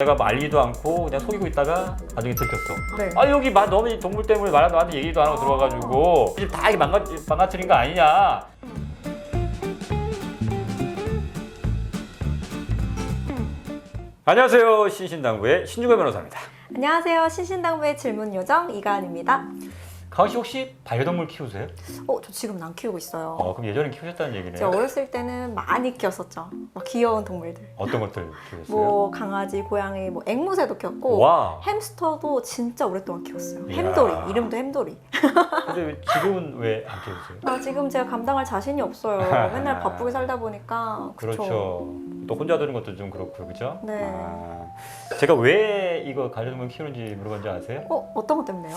내가 말리도 않고 그냥 속이고 있다가 나중에 들켰어. 네. 아 여기 너무 동물 때문에 나한테 얘기도 안 하고 들어와가지고 지금 다 이게 망가뜨린 거 아니냐. 안녕하세요, 신신당부의 신중호 변호사입니다. 안녕하세요. 신신당부의 질문 요정 이가은입니다. 가은 씨 혹시 반려동물 키우세요? 저 지금은 안 키우고 있어요. 그럼 예전에 키우셨다는 제가 얘기네요. 어렸을 때는 많이 키웠었죠. 막 귀여운 동물들. 어떤 것들 키우셨어요? 뭐 강아지, 고양이, 뭐 앵무새도 키웠고 와. 햄스터도 진짜 오랫동안 키웠어요. 이야. 햄돌이. 이름도 햄돌이. 근데 지금은 왜 안 키우세요? 지금 제가 감당할 자신이 없어요. 맨날 바쁘게 살다 보니까. 그쵸. 그렇죠. 또 혼자 두는 것도 좀 그렇고, 그죠? 네. 제가 왜 이거 반려동물 키우는지 물어본지 아세요? 어떤 것 때문에요?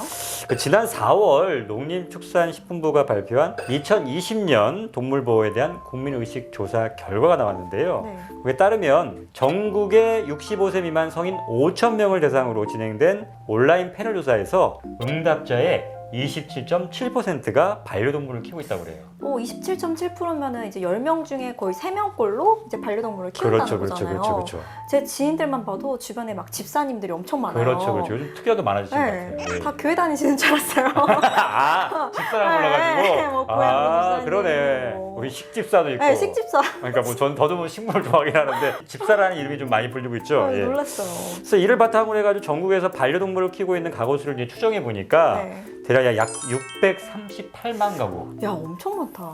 지난 4월 농림축산식품부가 발표한 2020년 동물보호에 대한 국민의식 조사 결과가 나왔는데요. 네. 그에 따르면 전국의 65세 미만 성인 5,000명을 대상으로 진행된 온라인 패널 조사에서 응답자의 27.7%가 반려동물을 키우고 있다고 그래요. 27.7%면은 이제 10명 중에 거의 3명꼴로 이제 반려동물을 키운다는 거잖아요. 그렇죠. 제 지인들만 봐도 주변에 막 집사님들이 엄청 많아요. 그렇죠. 요즘 특이도 많아지신 것 네. 같아요. 네. 다 교회 다니시는 줄 알았어요. 집사람 불러가지고. 뭐 고양이 집사님, 그러네. 뭐. 우리 식집사도 있고. 네, 식집사. 그러니까 뭐 저도 뭐 식물을 좋아하긴 하는데 집사라는 이름이 좀 많이 불리고 있죠. 예. 놀랐어요. 그래서 이를 바탕으로 해가지고 전국에서 반려동물을 키우고 있는 가구 수를 이제 추정해 보니까 네. 대략 약 638만 가구. 야, 엄청 많다.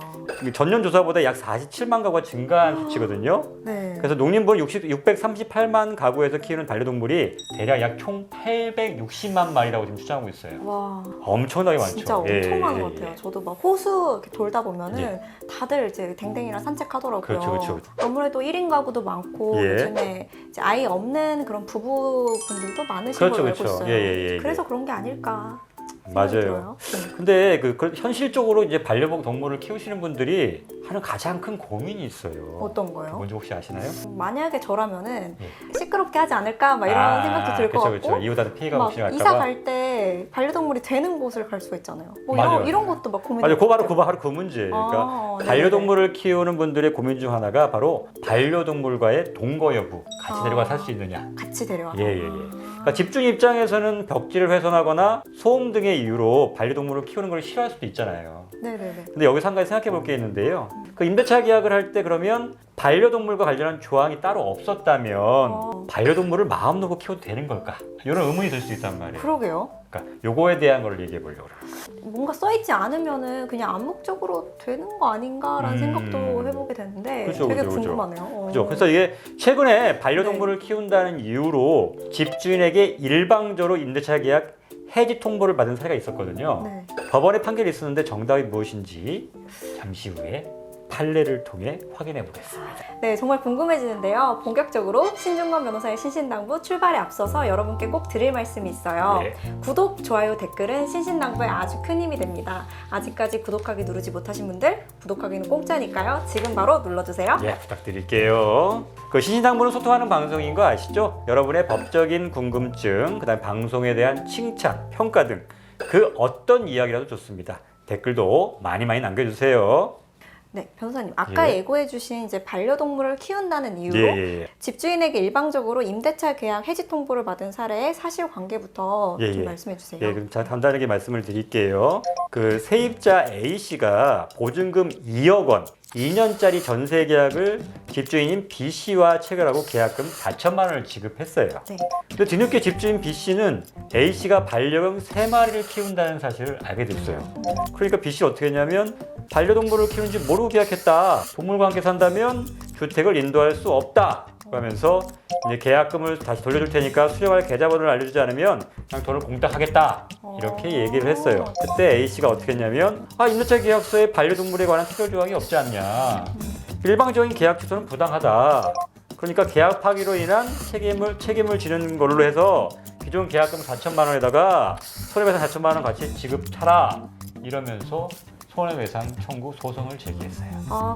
전년 조사보다 약 47만 가구가 증가한 수치거든요. 네. 그래서 농림부는 638만 가구에서 키우는 반려동물이 대략 약 총 860만 마리라고 지금 추정하고 있어요. 와. 엄청나게 많죠. 진짜 엄청 많은 것 예. 같아요. 저도 막 호수 이렇게 돌다 보면은 다들 이제 댕댕이랑 산책하더라고요. 그렇죠. 아무래도 1인 가구도 많고 예. 요즘에 이제 아이 없는 그런 부부분들도 많으신 걸로 알고 있어요. 예. 그래서 그런 게 아닐까. 맞아요. 들어요. 네. 근데 현실적으로 이제 반려복 동물을 키우시는 분들이 하는 가장 큰 고민이 있어요. 어떤 거요? 뭔지 혹시 아시나요? 만약에 저라면은 예. 시끄럽게 하지 않을까 막 이런 생각도 들 것 같고 그렇죠. 이웃한테 피해가 막 혹시 날까 이사 봐. 갈 때 반려동물이 되는 곳을 갈 수가 있잖아요. 뭐 맞아요. 이런 것도 막 고민. 맞아요. 바로 그 문제. 그러니까 네네네. 반려동물을 키우는 분들의 고민 중 하나가 바로 반려동물과의 동거 여부, 같이 데려가 살 수 있느냐. 같이 데려와. 예. 그러니까 집주인 입장에서는 벽지를 훼손하거나 소음 등의 이유로 반려동물을 키우는 걸 싫어할 수도 있잖아요. 네네네. 근데 여기서 한 가지 생각해 볼 게 있는데요. 그 임대차 계약을 할 때 그러면 반려동물과 관련한 조항이 따로 없었다면 반려동물을 마음 놓고 키워도 되는 걸까? 이런 의문이 들 수 있단 말이에요. 그러게요. 그러니까 요거에 대한 걸 얘기해 보려고 그래요. 뭔가 써있지 않으면은 그냥 암묵적으로 되는 거 아닌가라는 생각도 해보게 되는데 그죠, 되게 그죠. 궁금하네요. 그죠? 그래서 이게 최근에 반려동물을 키운다는 이유로 집주인에게 일방적으로 임대차 계약 해지 통보를 받은 사례가 있었거든요. 네. 법원의 판결이 있었는데 정답이 무엇인지 잠시 후에 판례를 통해 확인해 보겠습니다. 네, 정말 궁금해지는데요. 본격적으로 신중건 변호사의 신신당부 출발에 앞서서 여러분께 꼭 드릴 말씀이 있어요. 네. 구독, 좋아요, 댓글은 신신당부에 아주 큰 힘이 됩니다. 아직까지 구독하기 누르지 못하신 분들 구독하기는 공짜니까요. 지금 바로 눌러주세요. 예, 부탁드릴게요. 그 신신당부는 소통하는 방송인 거 아시죠? 여러분의 법적인 궁금증, 그다음 방송에 대한 칭찬, 평가 등 그 어떤 이야기라도 좋습니다. 댓글도 많이 남겨주세요. 네, 변호사님. 아까 예. 예고해주신 이제 반려동물을 키운다는 이유로 예. 집주인에게 일방적으로 임대차 계약 해지 통보를 받은 사례의 사실관계부터 좀 말씀해주세요. 예, 그럼 간단하게 말씀을 드릴게요. 그 세입자 A 씨가 보증금 2억 원, 2년짜리 전세 계약을 집주인인 B 씨와 체결하고 계약금 4천만 원을 지급했어요. 네. 근데 뒤늦게 집주인 B 씨는 A 씨가 반려견 3마리를 키운다는 사실을 알게 됐어요. 그러니까 B 씨는 어떻게 했냐면 반려동물을 키우는지 모르고 계약했다. 동물과 함께 산다면 주택을 인도할 수 없다. 그러면서 이제 계약금을 다시 돌려줄 테니까 수령할 계좌번호를 알려주지 않으면 그냥 돈을 공탁하겠다. 이렇게 얘기를 했어요. 그때 A 씨가 어떻게 했냐면 임대차 계약서에 반려동물에 관한 특별 조항이 없지 않냐. 일방적인 계약 취소는 부당하다. 그러니까 계약 파기로 인한 책임을 지는 걸로 해서 기존 계약금 4천만 원에다가 손해배상 4천만 원 같이 지급하라. 이러면서 손해배상 청구 소송을 제기했어요.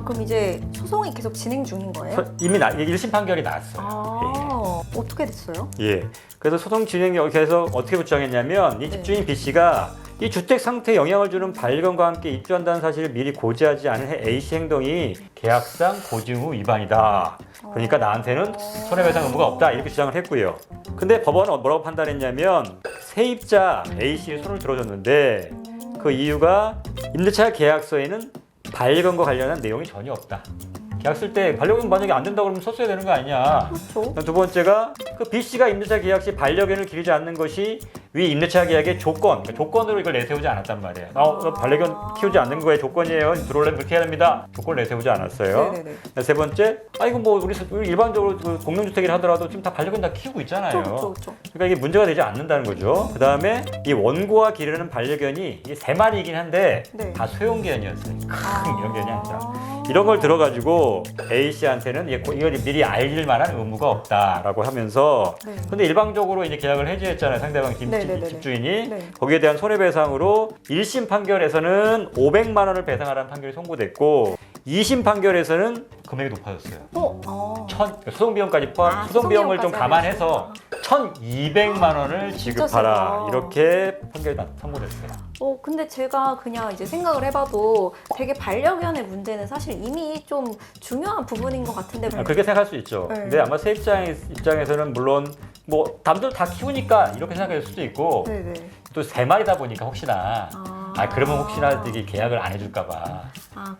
그럼 이제 소송이 계속 진행 중인 거예요? 이미 1심 판결이 나왔어요. 어떻게 됐어요? 예. 그래서 소송 진행해서 어떻게 주장했냐면 이 집주인 B 씨가 이 주택 상태에 영향을 주는 반려견과 함께 입주한다는 사실을 미리 고지하지 않은 A씨 행동이 계약상 고지 의무 위반이다. 그러니까 나한테는 손해배상 의무가 없다 이렇게 주장을 했고요. 근데 법원은 뭐라고 판단했냐면 세입자 A씨의 손을 들어줬는데 그 이유가 임대차 계약서에는 반려견과 관련한 내용이 전혀 없다. 계약 쓸 때 반려견 만약에 안 된다고 그러면 썼어야 되는 거 아니냐. 그렇죠. 두 번째가 그 B씨가 임대차 계약 시 반려견을 기르지 않는 것이 위 임대차 계약의 조건, 그러니까 조건으로 이걸 내세우지 않았단 말이에요. 반려견 키우지 않는 거에 조건이에요. 들어오려면 그렇게 해야 됩니다. 조건을 내세우지 않았어요. 네네네. 세 번째, 이거 뭐 우리 일반적으로 그 공동주택이라 하더라도 지금 다 반려견 다 키우고 있잖아요. 그렇죠. 그러니까 이게 문제가 되지 않는다는 거죠. 그 다음에 이 원고와 기르는 반려견이 이게 3마리이긴 한데 네. 다 소형견이었어요. 큰 연견이 아니라. 이런 걸 들어가지고 A씨한테는 이걸 미리 알릴 만한 의무가 없다라고 하면서 네. 근데 일방적으로 이제 계약을 해지했잖아요. 상대방 네네네네. 집주인이. 네. 거기에 대한 손해배상으로 1심 판결에서는 500만 원을 배상하라는 판결이 선고됐고 2심 판결에서는 금액이 높아졌어요. 소송비용까지 포함, 소송비용을 좀 감안해서 1,200만 원을 지급하라. 세다. 이렇게 판결이 선고됐어요. 근데 제가 그냥 이제 생각을 해봐도 되게 반려견의 문제는 사실 이미 좀 중요한 부분인 것 같은데. 그렇게 생각할 수 있죠. 네. 근데 아마 세입자 입장에서는 물론 뭐 남들 다 키우니까 이렇게 생각할 수도 있고 네네. 또 3마리다 보니까 혹시나 그러면 혹시나 되게 계약을 안 해줄까봐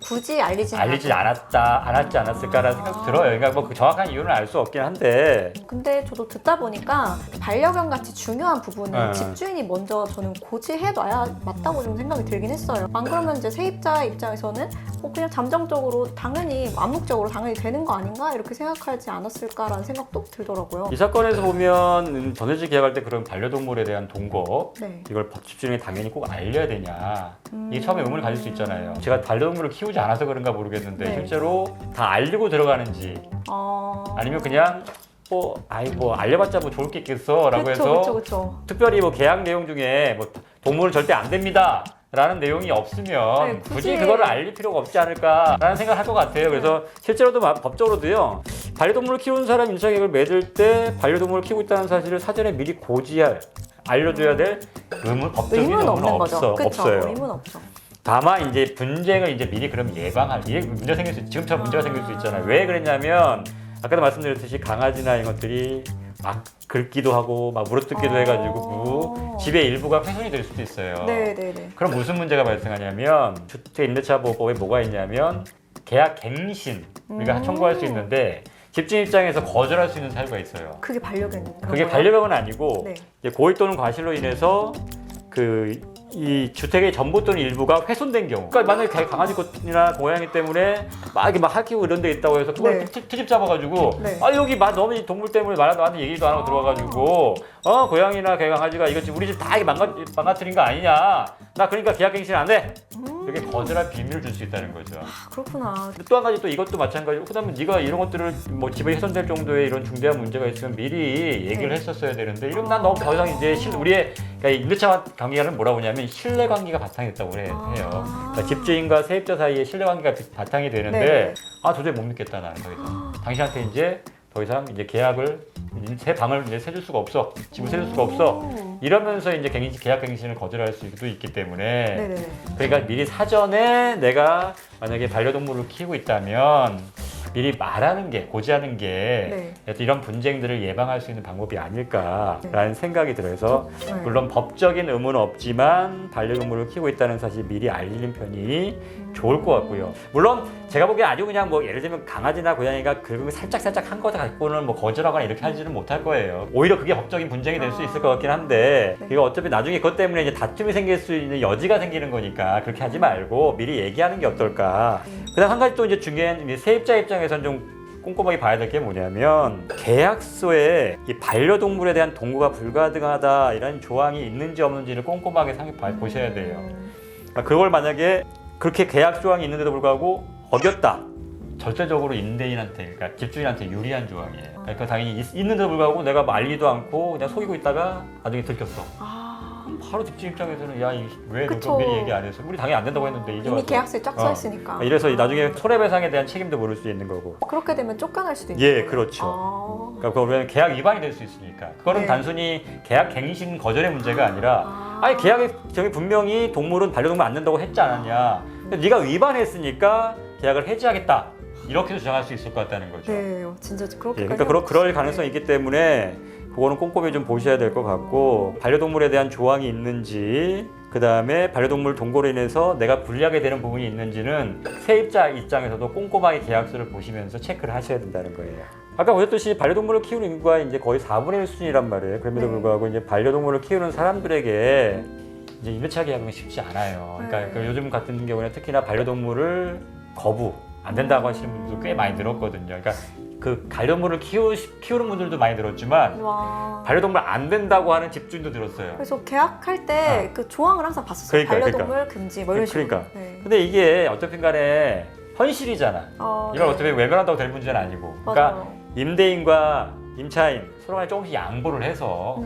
굳이 알리지 않았을까라는 생각도 들어요. 그러니까 뭐 그 정확한 이유는 알 수 없긴 한데. 근데 저도 듣다 보니까 반려견 같이 중요한 부분은 네. 집주인이 먼저 저는 고지해놔야 맞다고 좀 생각이 들긴 했어요. 안 그러면 이제 세입자 입장에서는 그냥 잠정적으로 당연히 암묵적으로 당연히 되는 거 아닌가 이렇게 생각하지 않았을까라는 생각도 들더라고요. 이 사건에서 보면 전세지 계약할 때 그런 반려동물에 대한 동거 네. 이걸 집주인이 당연히 꼭 알려야 되냐 이게 처음에 의문을 가질 수 있잖아요. 제가 반려동물을 키우지 않아서 그런가 모르겠는데 네. 실제로 다 알리고 들어가는지 아니면 그냥 알려봤자 뭐 좋을 게 있겠어라고 해서 그쵸. 특별히 뭐 계약 내용 중에 뭐 동물은 절대 안 됩니다 라는 내용이 없으면 네, 굳이 그거를 알릴 필요가 없지 않을까라는 생각을 할 것 같아요. 그래서 실제로도 법적으로도요, 반려동물을 키우는 사람 임차계약을 맺을 때 반려동물을 키우고 있다는 사실을 사전에 미리 알려줘야 될 법적인 의무는 없는 거죠. 없어요. 의무는 없죠. 다만 이제 분쟁을 이제 미리 그럼 예방할 문제 생길 수 지금처럼 문제가 생길 수 있잖아요. 왜 그랬냐면 아까도 말씀드렸듯이 강아지나 이런 것들이 막 긁기도 하고 막 물어뜯기도 해가지고 집의 일부가 훼손이 될 수도 있어요. 네네네. 그럼 무슨 문제가 발생하냐면 주택 임대차 보호법에 뭐가 있냐면 계약 갱신 우리가 청구할 수 있는데 집주인 입장에서 거절할 수 있는 사유가 있어요. 그게 반려견. 그게 반려견은 아니고 네. 이제 고의 또는 과실로 인해서 이 주택의 전부 또는 일부가 훼손된 경우. 그러니까 만약에 강아지나 고양이 때문에 막 이렇게 막 할퀴고 이런 데 있다고 해서 그걸 네. 트집 잡아가지고 네. 여기 너무 동물 때문에 나한테 얘기도 안 하고 들어와가지고 고양이나 강아지가 이거 지금 우리 집 다 망가뜨린 거 아니냐. 나 그러니까 계약갱신 안 해. 이렇게 거절할 비밀을 줄 수 있다는 거죠. 그렇구나. 또 한 가지 또 이것도 마찬가지고 그다음에 네가 이런 것들을 뭐 집에 훼손될 정도의 이런 중대한 문제가 있으면 미리 얘기를 네. 했었어야 되는데 이러면 난 너무 더 이상 이제 우리의 그러니까 임대차 관계가는 뭐라고 하냐면 신뢰 관계가 바탕이 됐다고 해요. 그러니까 집주인과 세입자 사이에 신뢰 관계가 바탕이 되는데 네. 도저히 못 믿겠다 나는 더 이상. 당신한테 이제 더 이상 이제 계약을 새 방을 이제 세줄 수가 없어. 집을 세줄 수가 없어. 이러면서 이제 계약 갱신을 거절할 수도 있기 때문에 네네. 그러니까 미리 사전에 내가 만약에 반려동물을 키우고 있다면 미리 말하는 게 고지하는 게 이런 분쟁들을 예방할 수 있는 방법이 아닐까라는 생각이 들어서 물론 법적인 의무는 없지만 반려동물을 키우고 있다는 사실 미리 알리는 편이 좋을 것 같고요. 물론 제가 보기엔 아주 그냥 뭐 예를 들면 강아지나 고양이가 긁으면 살짝 한 거 갖고는 뭐 거절하거나 이렇게 하지는 못할 거예요. 오히려 그게 법적인 분쟁이 될 수 있을 것 같긴 한데 이거 어차피 나중에 그것 때문에 이제 다툼이 생길 수 있는 여지가 생기는 거니까 그렇게 하지 말고 미리 얘기하는 게 어떨까. 그다음 한 가지 또 이제 중요한 세입자 입장에서는 좀 꼼꼼하게 봐야 될 게 뭐냐면 계약서에 이 반려동물에 대한 동거가 불가능하다 이런 조항이 있는지 없는지를 꼼꼼하게 보셔야 돼요. 그걸 만약에 그렇게 계약 조항이 있는데도 불구하고 어겼다. 절대적으로 임대인한테, 그러니까 집주인한테 유리한 조항이에요. 그러니까 당연히 있는데도 불구하고 내가 말리도 않고 그냥 속이고 있다가 나중에 들켰어. 바로 집주인 입장에서는 야, 왜 그쵸. 너가 미리 얘기 안 했어? 우리 당연히 안 된다고 했는데 이제 이미 와서. 계약서에 쫙 써 있으니까. 이래서 나중에 손해배상에 대한 책임도 물을 수 있는 거고. 그렇게 되면 쫓겨날 수도 있는 예, 거예요. 그렇죠. 아. 그러니까 그거는 계약 위반이 될 수 있으니까. 그거는 네. 단순히 계약 갱신 거절의 문제가 아니라 아니 계약에 저기 분명히 동물은 반려동물 안 된다고 했지 않았냐. 근데 네가 위반했으니까 계약을 해지하겠다. 이렇게도 주장할 수 있을 것 같다는 거죠. 네, 진짜 그렇게. 예, 그러니까 그럴 가능성이 있기 때문에 그거는 꼼꼼히 좀 보셔야 될 것 같고 반려동물에 대한 조항이 있는지 그 다음에 반려동물 동거로 인해서 내가 불리하게 되는 부분이 있는지는 세입자 입장에서도 꼼꼼하게 계약서를 보시면서 체크를 하셔야 된다는 거예요. 아까 보셨듯이 반려동물을 키우는 인구가 이제 거의 4분의 1 수준이란 말이에요. 그럼에도 네. 불구하고 이제 반려동물을 키우는 사람들에게 이제 임대차 계약은 쉽지 않아요. 그러니까 네. 요즘 같은 경우는 특히나 반려동물을 거부 안 된다고 하시는 분들도 꽤 많이 들었거든요. 그러니까 그 반려동물을 키우는 분들도 많이 들었지만 와. 반려동물 안 된다고 하는 집주인도 들었어요. 그래서 계약할 때 그 조항을 항상 봤었어요. 그러니까, 반려동물 금지 뭐 이런 식으로. 그러니까. 네. 근데 이게 어떻든 간에 현실이잖아. 이걸 네. 어떻게 외면한다고 될 문제는 아니고. 그러니까 맞아요. 임대인과 임차인 서로 간에 조금씩 양보를 해서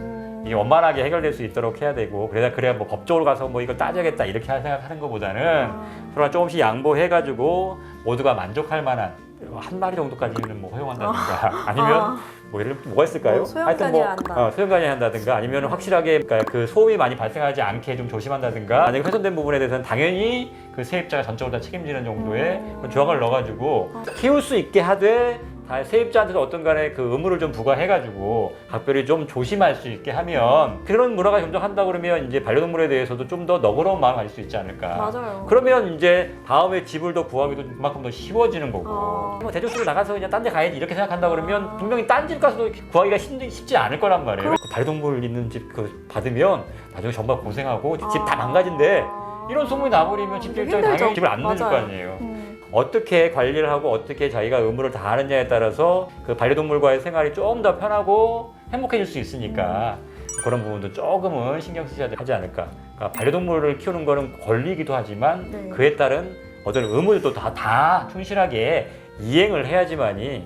이게 원만하게 해결될 수 있도록 해야 되고 그래야 뭐 법적으로 가서 뭐 이걸 따져야겠다 이렇게 생각하는 것보다는 서로 간에 조금씩 양보해가지고 모두가 만족할 만한 한 마리 정도까지는 뭐 허용한다든가 아니면 뭐 예를 들면 뭐가 있을까요? 뭐 소형견이 한다. 소형견이 한다든가 아니면 확실하게 그러니까 그 소음이 많이 발생하지 않게 좀 조심한다든가 만약에 훼손된 부분에 대해서는 당연히 그 세입자가 전적으로 다 책임지는 정도의 그런 조항을 넣어가지고 키울 수 있게 하되 다 세입자한테도 어떤 간에 그 의무를 좀 부과해가지고 각별히 좀 조심할 수 있게 하면 그런 문화가 점점 그러면 이제 반려동물에 대해서도 좀 더 너그러운 마음을 가질 수 있지 않을까. 맞아요. 그러면 이제 다음에 집을 더 구하기도 그만큼 더 쉬워지는 거고. 뭐 대저수로 나가서 그냥 딴 데 가야지 이렇게 생각한다 그러면 분명히 딴 집 가서도 구하기가 쉽지 않을 거란 말이에요. 그 반려동물 있는 집 그 받으면 나중에 정말 고생하고 집 다 망가진대. 이런 소문이 나버리면 집주인 입장에 힘들죠. 당연히 집을 안 넣을 거 맞아요. 아니에요. 어떻게 관리를 하고 어떻게 자기가 의무를 다하느냐에 따라서 그 반려동물과의 생활이 좀 더 편하고 행복해질 수 있으니까 그런 부분도 조금은 신경 쓰셔야 하지 않을까. 그러니까 반려동물을 키우는 거는 권리이기도 하지만 네. 그에 따른 어떤 의무들도 다 충실하게 이행을 해야지만이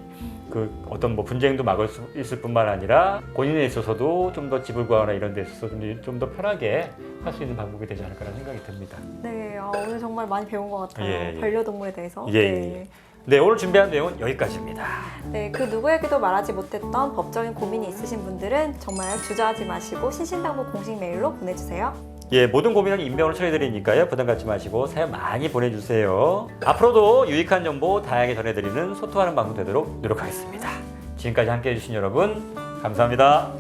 그 어떤 뭐 분쟁도 막을 수 있을 뿐만 아니라 본인에 있어서도 좀 더 집을 구하거나 이런 데 있어서 좀 더 편하게 할 수 있는 방법이 되지 않을까라는 생각이 듭니다. 네, 오늘 정말 많이 배운 것 같아요. 예, 예. 반려동물에 대해서. 예. 네, 오늘 준비한 내용은 여기까지입니다. 네, 그 누구에게도 말하지 못했던 법적인 고민이 있으신 분들은 정말 주저하지 마시고 신신당부 공식 메일로 보내주세요. 예, 모든 고민은 익명으로 처리해드리니까요. 부담 갖지 마시고 사연 많이 보내주세요. 앞으로도 유익한 정보 다양하게 전해드리는 소통하는 방송 되도록 노력하겠습니다. 지금까지 함께해 주신 여러분 감사합니다.